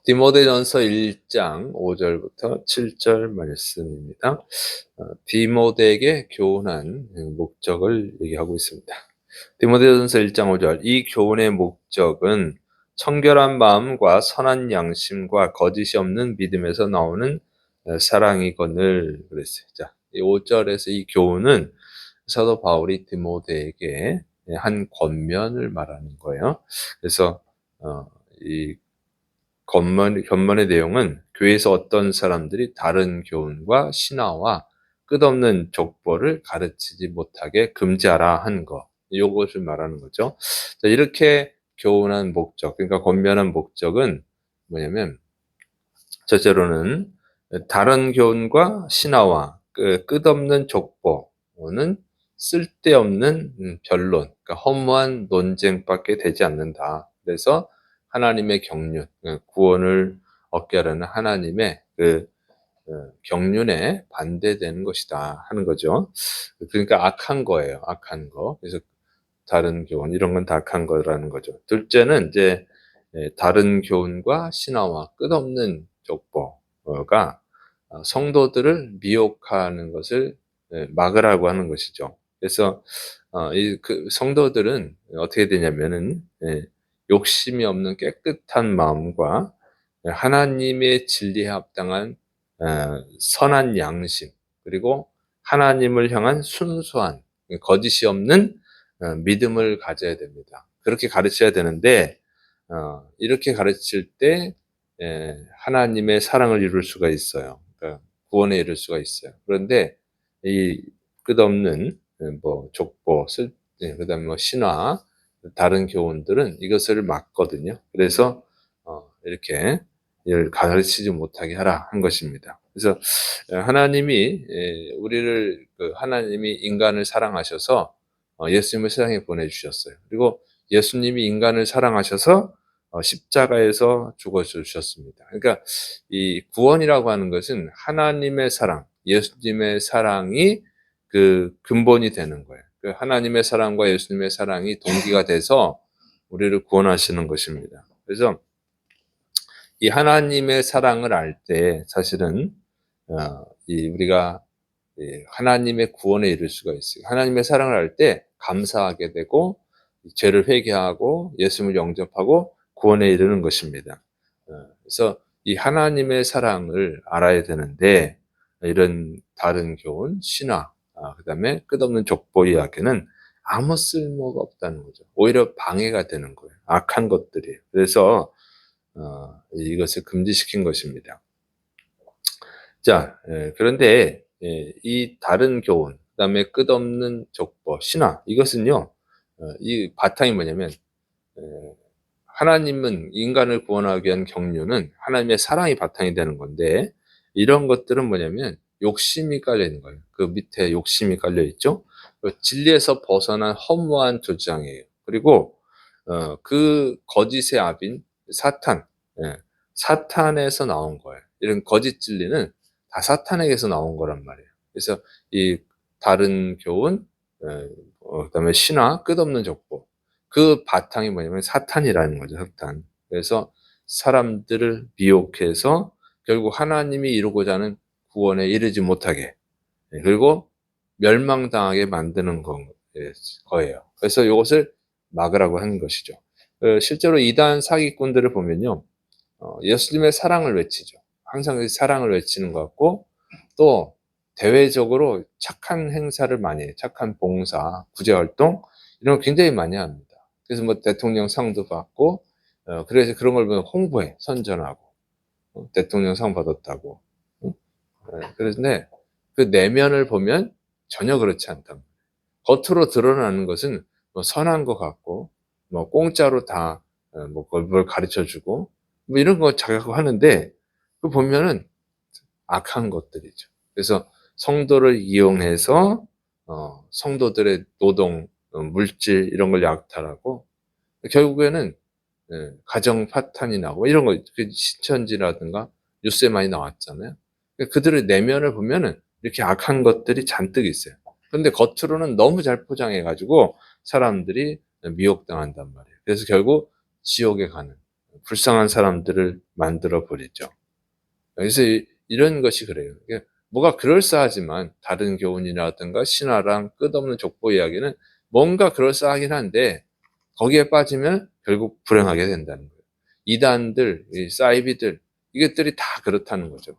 디모데전서 1장 5절부터 7절 말씀입니다. 디모데에게 교훈한 목적을 얘기하고 있습니다. 디모데전서 1장 5절, 이 교훈의 목적은 청결한 마음과 선한 양심과 거짓이 없는 믿음에서 나오는 사랑이거늘 그랬어요. 자, 이 5절에서 이 교훈은 사도 바울이 디모데에게 한 권면을 말하는 거예요. 그래서 이 권면의 내용은 교회에서 어떤 사람들이 다른 교훈과 신화와 끝없는 족보를 가르치지 못하게 금지하라 한 거, 요것을 말하는 거죠. 자, 이렇게 교훈한 목적, 그러니까 권면한 목적은 뭐냐면, 첫째로는 다른 교훈과 신화와 그 끝없는 족보는 쓸데없는 변론, 그러니까 허무한 논쟁밖에 되지 않는다. 그래서 하나님의 경륜, 구원을 얻게 하려는 하나님의 경륜에 반대되는 것이다 하는 거죠. 그러니까 악한 거예요. 악한 거. 그래서 다른 교훈 이런 건 다 악한 거라는 거죠. 둘째는 이제 다른 교훈과 신화와 끝없는 족보가 성도들을 미혹하는 것을 막으라고 하는 것이죠. 그래서 이 성도들은 어떻게 되냐면은 욕심이 없는 깨끗한 마음과 하나님의 진리에 합당한 선한 양심, 그리고 하나님을 향한 순수한 거짓이 없는 믿음을 가져야 됩니다. 그렇게 가르쳐야 되는데 이렇게 가르칠 때 하나님의 사랑을 이룰 수가 있어요. 그러니까 구원에 이룰 수가 있어요. 그런데 이 끝없는 뭐 족보, 그다음에 뭐 신화, 다른 교훈들은 이것을 막거든요. 그래서 이렇게 이를 가르치지 못하게 하라 한 것입니다. 그래서 하나님이 하나님이 인간을 사랑하셔서 예수님을 세상에 보내주셨어요. 그리고 예수님이 인간을 사랑하셔서 십자가에서 죽어 주셨습니다. 그러니까 이 구원이라고 하는 것은 하나님의 사랑, 예수님의 사랑이 그 근본이 되는 거예요. 그 하나님의 사랑과 예수님의 사랑이 동기가 돼서 우리를 구원하시는 것입니다. 그래서 이 하나님의 사랑을 알 때 사실은 우리가 하나님의 구원에 이를 수가 있어요. 하나님의 사랑을 알 때 감사하게 되고 죄를 회개하고 예수님을 영접하고 구원에 이르는 것입니다. 그래서 이 하나님의 사랑을 알아야 되는데 이런 다른 교훈, 신화, 그다음에 끝없는 족보 이야기는 아무 쓸모가 없다는 거죠. 오히려 방해가 되는 거예요. 악한 것들이에요. 그래서 이것을 금지시킨 것입니다. 자, 그런데 이 다른 교훈, 그다음에 끝없는 족보, 신화, 이것은요, 이 바탕이 뭐냐면 하나님은 인간을 구원하기 위한 경륜은 하나님의 사랑이 바탕이 되는 건데, 이런 것들은 뭐냐면 욕심이 깔려 있는 거예요. 그 밑에 욕심이 깔려 있죠. 진리에서 벗어난 허무한 주장이에요. 그리고 그 거짓의 아빈 사탄, 예, 사탄에서 나온 거예요. 이런 거짓 진리는 다 사탄에게서 나온 거란 말이에요. 그래서 이 다른 교훈, 그다음에 신화, 끝없는 족보, 그 바탕이 뭐냐면 사탄이라는 거죠, 사탄. 그래서 사람들을 미혹해서 결국 하나님이 이루고자 하는 구원에 이르지 못하게, 그리고 멸망당하게 만드는 거예요. 그래서 이것을 막으라고 하는 것이죠. 실제로 이단 사기꾼들을 보면요, 예수님의 사랑을 외치죠. 항상 그 사랑을 외치는 것 같고, 또 대외적으로 착한 행사를 많이 해요. 착한 봉사, 구제활동 이런 걸 굉장히 많이 합니다. 그래서 뭐 대통령 상도 받고, 그래서 그런 걸 보면 홍보해, 선전하고, 대통령 상 받았다고. 그런데 그 내면을 보면 전혀 그렇지 않다. 겉으로 드러나는 것은 뭐 선한 것 같고, 뭐 공짜로 다 뭐 뭘 가르쳐 주고, 뭐 이런 거 자꾸 하는데, 그 보면은 악한 것들이죠. 그래서 성도를 이용해서 성도들의 노동, 물질 이런 걸 약탈하고, 결국에는 가정 파탄이 나고 이런 거, 신천지라든가 뉴스에 많이 나왔잖아요. 그들의 내면을 보면은 이렇게 악한 것들이 잔뜩 있어요. 그런데 겉으로는 너무 잘 포장해 가지고 사람들이 미혹당한단 말이에요. 그래서 결국 지옥에 가는, 불쌍한 사람들을 만들어 버리죠. 그래서 이런 것이 그래요. 이게 뭐가 그럴싸하지만 다른 교훈이라든가 신화랑 끝없는 족보 이야기는 뭔가 그럴싸하긴 한데 거기에 빠지면 결국 불행하게 된다는 거예요. 이단들, 이 사이비들 이것들이 다 그렇다는 거죠.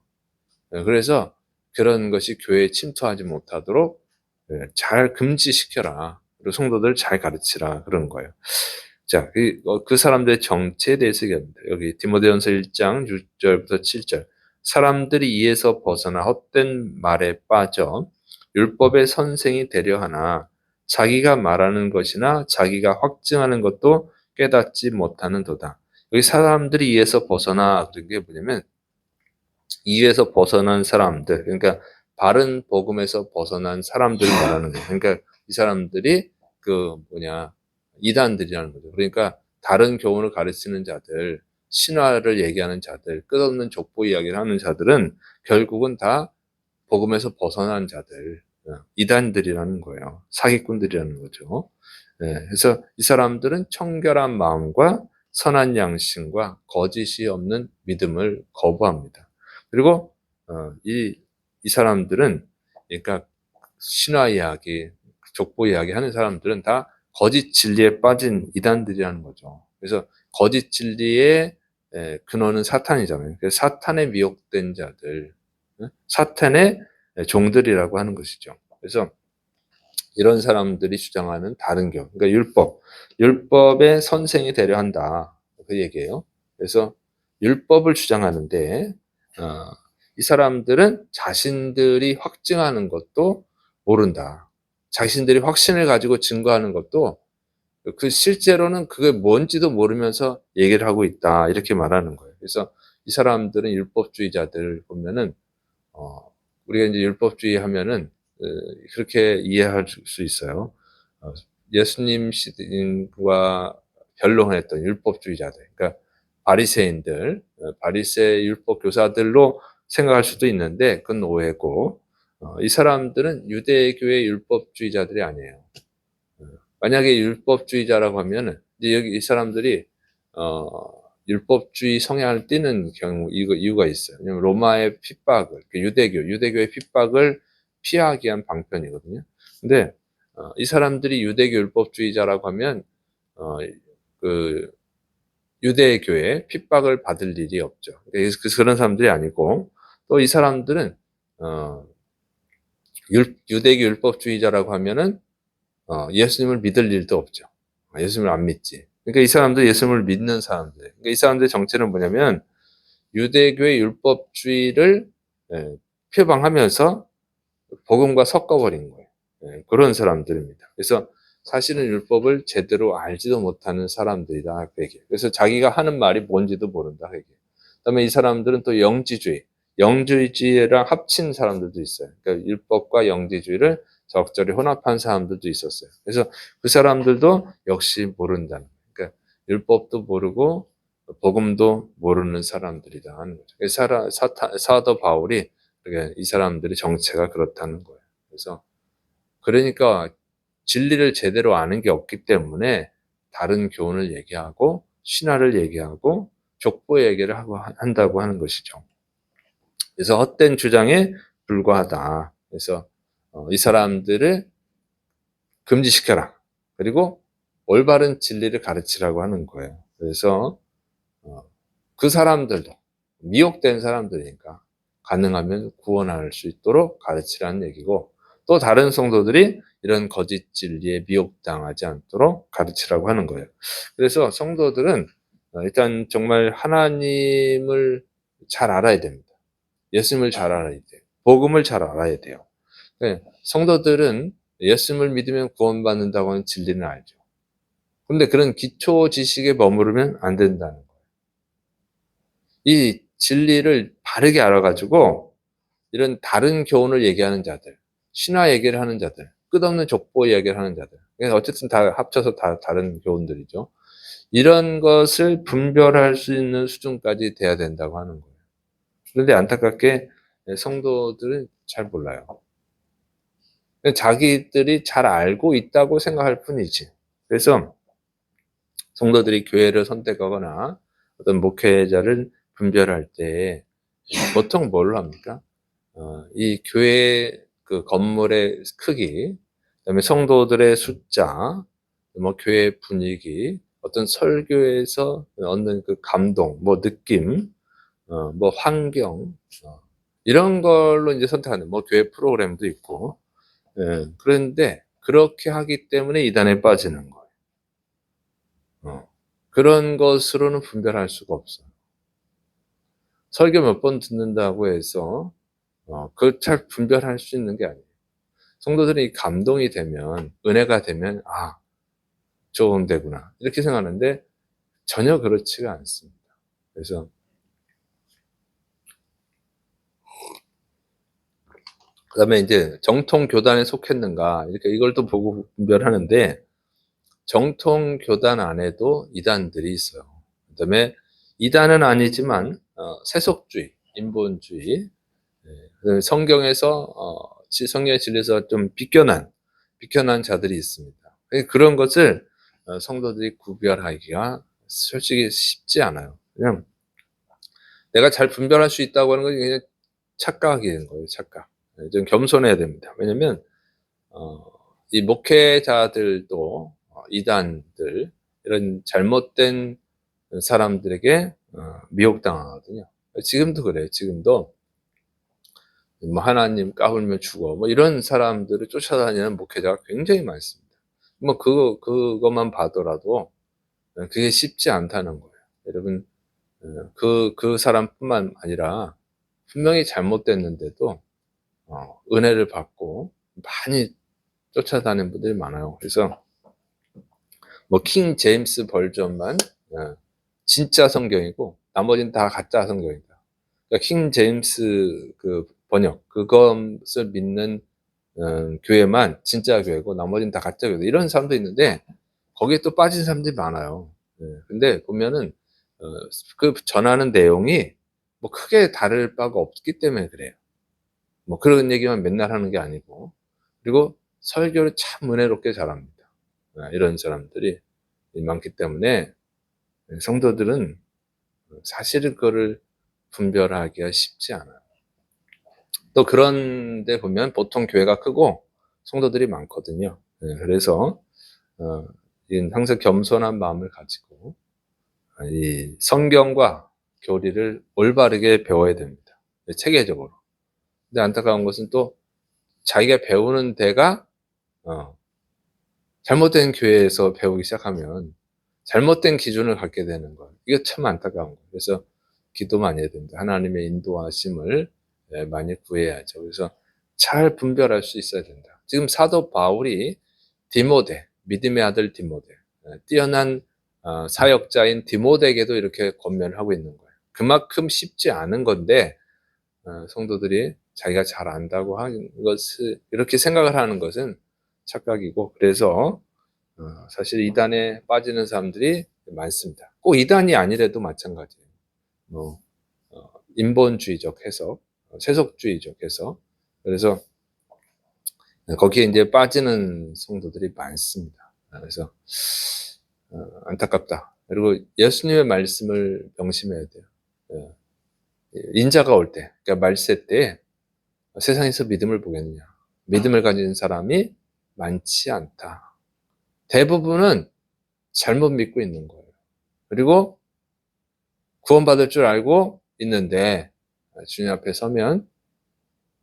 그래서 그런 것이 교회에 침투하지 못하도록 잘 금지시켜라. 그리고 성도들 잘 가르치라 그런 거예요. 자, 그 사람들의 정체에 대해서 얘기합니다. 여기 디모데전서 1장 6절부터 7절. 사람들이 이에서 벗어나 헛된 말에 빠져 율법의 선생이 되려 하나 자기가 말하는 것이나 자기가 확증하는 것도 깨닫지 못하는도다. 여기 사람들이 이에서 벗어나 그런 게 뭐냐면 이에서 벗어난 사람들, 그러니까 바른 복음에서 벗어난 사람들을 말하는 거예요. 그러니까 이 사람들이 이단들이라는 거죠. 그러니까 다른 교훈을 가르치는 자들, 신화를 얘기하는 자들, 끝없는 족보 이야기를 하는 자들은 결국은 다 복음에서 벗어난 자들, 이단들이라는 거예요. 사기꾼들이라는 거죠. 그래서 이 사람들은 청결한 마음과 선한 양심과 거짓이 없는 믿음을 거부합니다. 그리고 이 사람들은 그러니까 신화 이야기, 족보 이야기 하는 사람들은 다 거짓 진리에 빠진 이단들이라는 거죠. 그래서 거짓 진리의 근원은 사탄이잖아요. 그래서 사탄에 미혹된 자들, 사탄의 종들이라고 하는 것이죠. 그래서 이런 사람들이 주장하는 다른 교, 그러니까 율법의 선생이 되려 한다. 그 얘기예요. 그래서 율법을 주장하는데, 이 사람들은 자신들이 확증하는 것도 모른다. 자신들이 확신을 가지고 증거하는 것도 그 실제로는 그게 뭔지도 모르면서 얘기를 하고 있다. 이렇게 말하는 거예요. 그래서 이 사람들은 율법주의자들 보면은, 우리가 이제 율법주의 하면은 그렇게 이해할 수 있어요. 예수님 시대와 변론했던 율법주의자들, 그러니까 바리새인들, 바리새 율법 교사들로 생각할 수도 있는데 그건 오해고, 이 사람들은 유대교의 율법주의자들이 아니에요. 만약에 율법주의자라고 하면은 이제 여기 이 사람들이 율법주의 성향을 띠는 이유가 있어요. 왜냐면 로마의 핍박을, 유대교의 핍박을 피하기 위한 방편이거든요. 근데 이 사람들이 유대교 율법주의자라고 하면 그 유대교의 핍박을 받을 일이 없죠. 그래서 그런 사람들이 아니고, 또 이 사람들은 유대교 율법주의자라고 하면은 예수님을 믿을 일도 없죠. 예수님을 안 믿지. 그러니까 이 사람들 예수님을 믿는 사람들. 그러니까 이 사람들의 정체는 뭐냐면 유대교의 율법주의를 표방하면서 복음과 섞어버린 거예요. 그런 사람들입니다. 그래서 사실은 율법을 제대로 알지도 못하는 사람들이다. 그래서 자기가 하는 말이 뭔지도 모른다. 그다음에 이 사람들은 또 영지주의랑 합친 사람들도 있어요. 그러니까 율법과 영지주의를 적절히 혼합한 사람들도 있었어요. 그래서 그 사람들도 역시 모른다는 거예요. 그러니까 율법도 모르고 복음도 모르는 사람들이다 하는 거죠. 그래서 사도 바울이 이 사람들의 정체가 그렇다는 거예요. 그래서 그러니까 진리를 제대로 아는 게 없기 때문에 다른 교훈을 얘기하고 신화를 얘기하고 족보 얘기를 한다고 하는 것이죠. 그래서 헛된 주장에 불과하다. 그래서 이 사람들을 금지시켜라. 그리고 올바른 진리를 가르치라고 하는 거예요. 그래서 그 사람들도 미혹된 사람들이니까 가능하면 구원할 수 있도록 가르치라는 얘기고, 또 다른 성도들이 이런 거짓 진리에 미혹당하지 않도록 가르치라고 하는 거예요. 그래서 성도들은 일단 정말 하나님을 잘 알아야 됩니다. 예수님을 잘 알아야 돼요. 복음을 잘 알아야 돼요. 성도들은 예수님을 믿으면 구원받는다고 하는 진리는 알죠. 그런데 그런 기초 지식에 머무르면 안 된다는 거예요. 이 진리를 바르게 알아가지고 이런 다른 교훈을 얘기하는 자들, 신화 얘기를 하는 자들, 끝없는 족보 얘기를 하는 자들, 어쨌든 다 합쳐서 다 다른 교훈들이죠. 이런 것을 분별할 수 있는 수준까지 돼야 된다고 하는 거예요. 그런데 안타깝게 성도들은 잘 몰라요. 자기들이 잘 알고 있다고 생각할 뿐이지. 그래서 성도들이 교회를 선택하거나 어떤 목회자를 분별할 때 보통 뭘로 합니까? 이 교회 그 건물의 크기, 그다음에 성도들의 숫자, 뭐 교회 분위기, 어떤 설교에서 얻는 그 감동, 뭐 느낌, 뭐 환경, 이런 걸로 이제 선택하는 뭐 교회 프로그램도 있고. 그런데 그렇게 하기 때문에 이단에 빠지는 거예요. 그런 것으로는 분별할 수가 없어요. 설교 몇 번 듣는다고 해서 그걸 잘 분별할 수 있는 게 아니에요. 성도들이 감동이 되면, 은혜가 되면 '아 좋은 데구나.' 이렇게 생각하는데 전혀 그렇지가 않습니다. 그래서 그다음에 인제 '정통 교단에 속했는가.' 이렇게 이걸 또 보고 분별하는데, 정통 교단 안에도 이단들이 있어요. 그다음에 이단은 아니지만 세속주의, 인본주의, 그다음에 성경에서 성경의 진리에서 좀 비껴난 자들이 있습니다. 그런 것을 성도들이 구별하기가 솔직히 쉽지 않아요. 그냥 내가 잘 분별할 수 있다고 하는 건 그냥 착각인 거예요, 착각. 좀 겸손해야 됩니다. 왜냐면 어 이 목회자들도 이단들, 이런 잘못된 사람들에게 미혹당하거든요. 지금도 그래요. 지금도 뭐 "하나님 까불면 죽어." 뭐 이런 사람들을 쫓아다니는 목회자가 굉장히 많습니다. 뭐 그것만 봐더라도 그게 쉽지 않다는 거예요. 여러분, 그 사람뿐만 아니라 분명히 잘못됐는데도 은혜를 받고 많이 쫓아다니는 분들이 많아요. 그래서 뭐 킹 제임스 버전만 진짜 성경이고 나머지는 다 가짜 성경이다. 그러니까 킹 제임스 그 번역, 그것을 믿는 교회만 진짜 교회고 나머지는 다 가짜 교회다, 이런 사람도 있는데 거기에 또 빠진 사람들이 많아요. 근데 보면은 어 그 전하는 내용이 뭐 크게 다를 바가 없기 때문에 그래요. 뭐 그런 얘기만 맨날 하는 게 아니고. 그리고 설교를 참 은혜롭게 잘합니다. 이런 사람들이 많기 때문에 성도들은 사실은 그거를 분별하기가 쉽지 않아요. 또 그런 데 보면 보통 교회가 크고 성도들이 많거든요. 그래서 어 항상 겸손한 마음을 가지고 이 성경과 교리를 올바르게 배워야 됩니다, 체계적으로. 근데 안타까운 것은 또 자기가 배우는 데가 어 잘못된 교회에서 배우기 시작하면 잘못된 기준을 갖게 되는 거예요. 이게 참 안타까운 거예요. 그래서 기도 많이 해야 됩니다. 하나님의 인도하심을 많이 구해야죠. 그래서 잘 분별할 수 있어야 된다. 지금 사도 바울이 디모데, 믿음의 아들 디모데, 뛰어난 사역자인 디모데에게도 이렇게 권면을 하고 있는 거예요. 그만큼 쉽지 않은 건데 성도들이 자기가 잘 안다고 하는 것을 이렇게 생각을 하는 것은 착각이고, 그래서 사실 이단에 빠지는 사람들이 많습니다. 꼭 이단이 아니라도 마찬가지예요. 뭐 인본주의적 해석, 세속주의적 해석. 그래서 거기에 인제 빠지는 성도들이 많습니다. 그래서 안타깝다. 그리고 예수님의 말씀을 명심해야 돼요. 예. 인자가 올 때, 그러니까 말세 때에 세상에서 믿음을 보겠느냐. 믿음을 가진 사람이 많지 않다. 대부분은 잘못 믿고 있는 거예요. 그리고 구원받을 줄 알고 있는데 주님 앞에 서면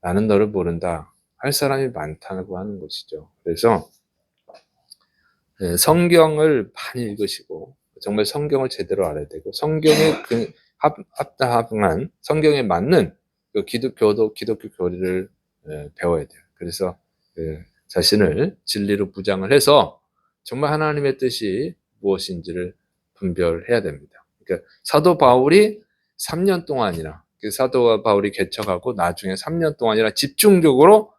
"나는 너를 모른다." 할 사람이 많다고 하는 것이죠. 그래서 성경을 많이 읽으시고 정말 성경을 제대로 알아야 되고, 성경에 그 합당한 성경에 맞는 그 기독교 교리를 배워야 돼요. 그래서 자신을 진리로 무장을 해서 정말 하나님의 뜻이 무엇인지를 분별해야 됩니다. 그러니까 사도 바울이 3년 동안이나, 그 사도 바울이 개척하고 나중에 3년 동안이나 집중적으로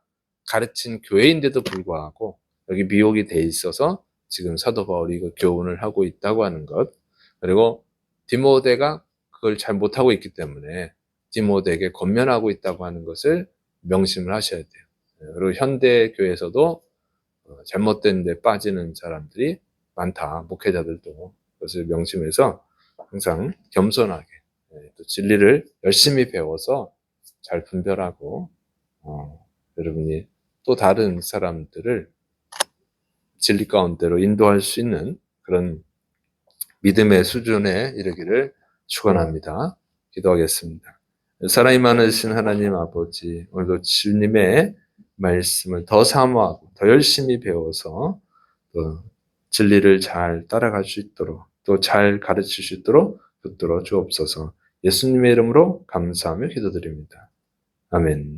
가르친 교회인데도 불구하고 여기 미혹이 돼 있어서 지금 사도 바울이 그 교훈을 하고 있다고 하는 것, 그리고 디모데가 그걸 잘 못하고 있기 때문에 디모데에게 권면하고 있다고 하는 것을 명심을 하셔야 돼요. 그리고 현대 교회에서도 잘못된 데 빠지는 사람들이 많다. 목회자들도 그것을 명심해서 항상 겸손하게 또 진리를 열심히 배워서 잘 분별하고 여러분이 또 다른 사람들을 진리 가운데로 인도할 수 있는 그런 믿음의 수준에 이르기를 축원합니다. 기도하겠습니다. 사랑이 많으신 하나님 아버지, 오늘도 주님의 말씀을 더 사모하고 더 열심히 배워서 또 진리를 잘 따라갈 수 있도록 또 잘 가르칠 수 있도록 붙들어 주옵소서. 예수님의 이름으로 감사하며 기도드립니다. 아멘.